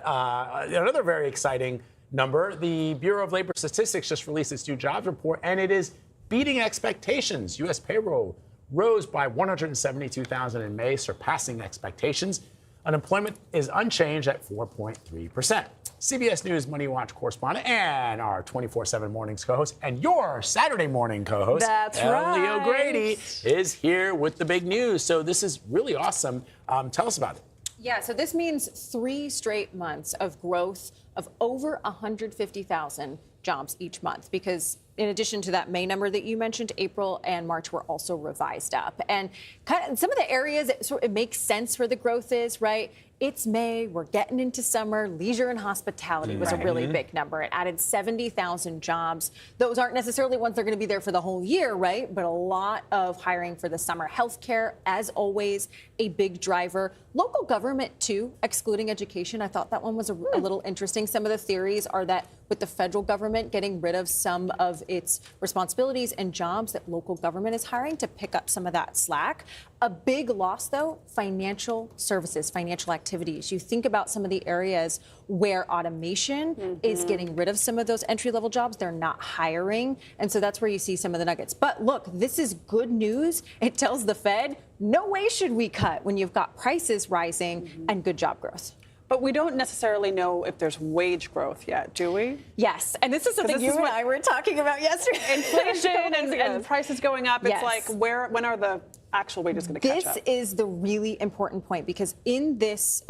Another very exciting number, the Bureau of Labor Statistics just released its new jobs report, and it is beating expectations. U.S. payroll rose by 172,000 in May, surpassing expectations. Unemployment is unchanged at 4.3%. CBS News Money Watch correspondent and our 24/7 mornings co-host and your Saturday morning co-host, Ellie O'Grady, is here with the big news. So this is really awesome. Tell us about it. Yeah, so this means 3 straight months of growth of over 150,000 jobs each month, because in addition to that May number that you mentioned, April and March were also revised up. And kind of some of the areas it makes sense where the growth is, right? It's May, we're getting into summer. Leisure and hospitality was a really big number. It added 70,000 jobs. Those aren't necessarily ones that are going to be there for the whole year, right? But a lot of hiring for the summer. Healthcare, as always, a big driver. Local government, too, excluding education. I thought that one was a little interesting. Some of the theories are that with the federal government getting rid of some of its responsibilities and jobs, that local government is hiring to pick up some of that slack. A big loss, though, financial services, financial activities. You think about some of the areas where automation is getting rid of some of those entry-level jobs. They're not hiring. And so that's where you see some of the nuggets. But look, this is good news. It tells the Fed, no way should we cut when you've got prices rising and good job growth. But we don't necessarily know if there's wage growth yet, do we? Yes, and this is something you and I were talking about yesterday. Inflation and prices going up. It's like, when are the actual wages going to catch up? This is the really important point, because in this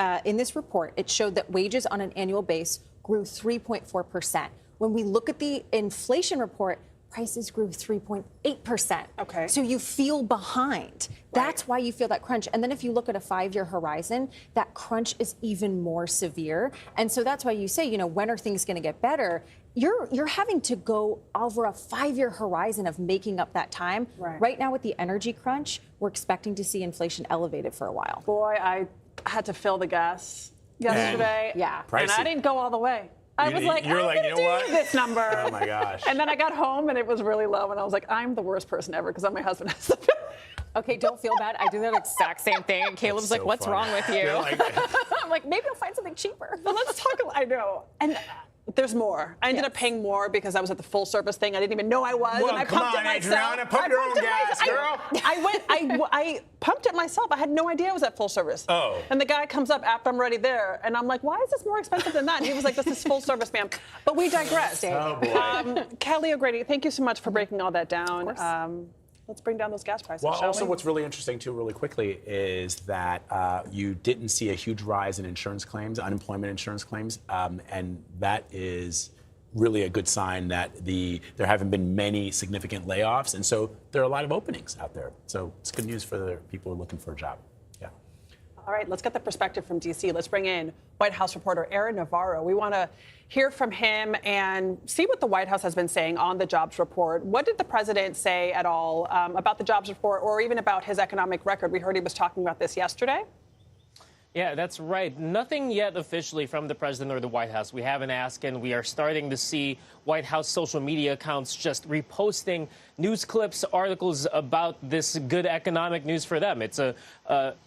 report, it showed that wages on an annual base grew 3.4%. When we look at the inflation report, prices grew 3.8%. Okay. So you feel behind. That's why you feel that crunch. And then if you look at a 5-year horizon, that crunch is even more severe. And so that's why you say, when are things going to get better? You're having to go over a 5-year horizon of making up that time. Right now with the energy crunch, we're expecting to see inflation elevated for a while. Boy, I had to fill the gas yesterday. Yeah. And I didn't go all the way. I was like, I'm going to do this number. Oh, my gosh. And then I got home, and it was really low, and I was like, I'm the worst person ever, because my husband has to fill. Okay, don't feel bad. I do that exact same thing. And Caleb's like, what's wrong with you? I'm like, maybe I'll find something cheaper. But let's talk. I know. And there's more. I ended up paying more because I was at the full service thing. I didn't even know I was. Well, and I pumped it myself. Adriana, pump your own gas, girl. I pumped it myself. I had no idea I was at full service. Oh. And the guy comes up after I'm already there, and I'm like, why is this more expensive than that? And he was like, this is full service, ma'am. But we digress. Oh, boy. Kelly O'Grady, thank you so much for breaking all that down. Let's bring down those gas prices, Well, shall also we? what's really interesting, too, really quickly, is that you didn't see a huge rise in insurance claims, unemployment insurance claims, and that is really a good sign that there haven't been many significant layoffs, and so there are a lot of openings out there. So it's good news for the people who are looking for a job. Yeah. All right, let's get the perspective from D.C. Let's bring in White House reporter Aaron Navarro. We want to hear from him and see what the White House has been saying on the jobs report. What did the president say at all about the jobs report, or even about his economic record? We heard he was talking about this yesterday. Yeah, that's right. Nothing yet officially from the president or the White House. We haven't asked, and we are starting to see White House social media accounts just reposting news clips, articles about this good economic news for them. It's a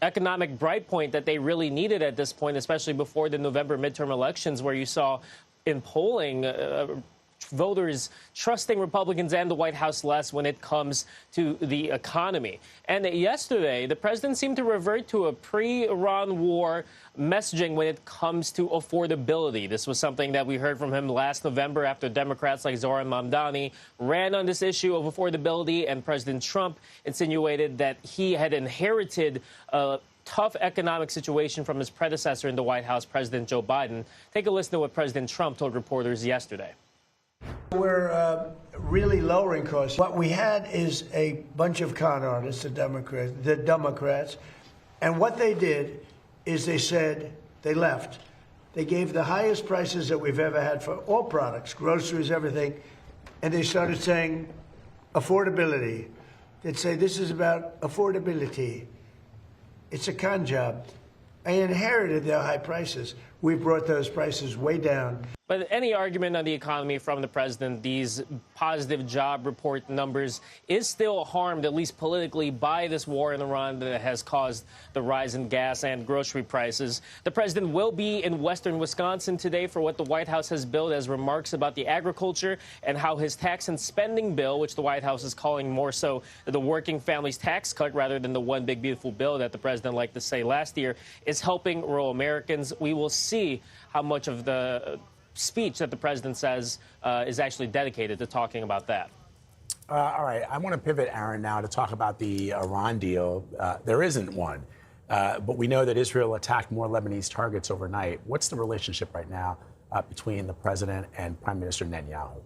economic bright point that they really needed at this point, especially before the November midterm elections, where you saw in polling voters trusting Republicans and the White House less when it comes to the economy. And yesterday, the president seemed to revert to a pre-Iran war messaging when it comes to affordability. This was something that we heard from him last November after Democrats like Zohran Mamdani ran on this issue of affordability, and President Trump insinuated that he had inherited a tough economic situation from his predecessor in the White House, President Joe Biden. Take a listen to what President Trump told reporters yesterday. We're really lowering costs. What we had is a bunch of con artists, the Democrats, and what they did is they left. They gave the highest prices that we've ever had for all products, groceries, everything, and they started saying affordability. They'd say this is about affordability. It's a con job. I inherited their high prices. We brought those prices way down. But any argument on the economy from the president, these positive job report numbers, is still harmed, at least politically, by this war in Iran that has caused the rise in gas and grocery prices. The president will be in western Wisconsin today for what the White House has billed as remarks about the agriculture and how his tax and spending bill, which the White House is calling more so the working families tax cut rather than the one big beautiful bill that the president liked to say last year, is helping rural Americans. We will see how much of the speech that the president says is actually dedicated to talking about that. All right, I want to pivot, Aaron, now to talk about the Iran deal. There isn't one, but we know that Israel attacked more Lebanese targets overnight. What's the relationship right now between the president and Prime Minister Netanyahu?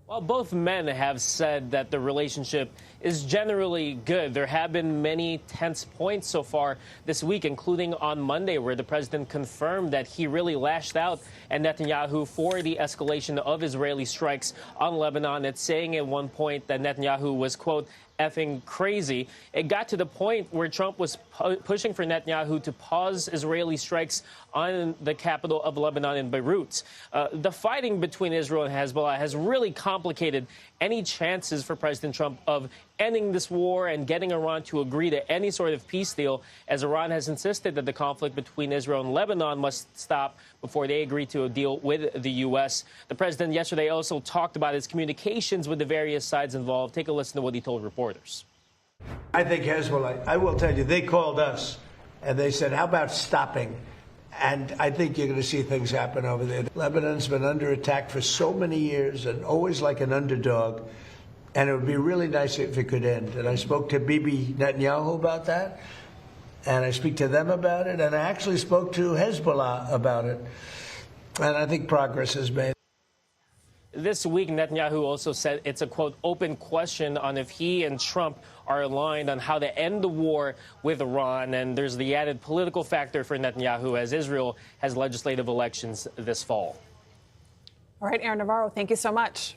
Well, both men have said that the relationship is generally good. There have been many tense points so far this week, including on Monday, where the president confirmed that he really lashed out at Netanyahu for the escalation of Israeli strikes on Lebanon. It's saying at one point that Netanyahu was, quote, effing crazy. It got to the point where Trump was pushing for Netanyahu to pause Israeli strikes on the capital of Lebanon in Beirut. The fighting between Israel and Hezbollah has really complicated any chances for President Trump of ending this war and getting Iran to agree to any sort of peace deal, as Iran has insisted that the conflict between Israel and Lebanon must stop before they agree to a deal with the U.S. The president yesterday also talked about his communications with the various sides involved. Take a listen to what he told reporters. I think Hezbollah, I will tell you, they called us and they said, how about stopping? And I think you're going to see things happen over there. Lebanon's been under attack for so many years and always like an underdog. And it would be really nice if it could end. And I spoke to Bibi Netanyahu about that. And I speak to them about it. And I actually spoke to Hezbollah about it. And I think progress is made. This week, Netanyahu also said it's a, quote, open question on if he and Trump are aligned on how to end the war with Iran. And there's the added political factor for Netanyahu as Israel has legislative elections this fall. All right, Aaron Navarro, thank you so much.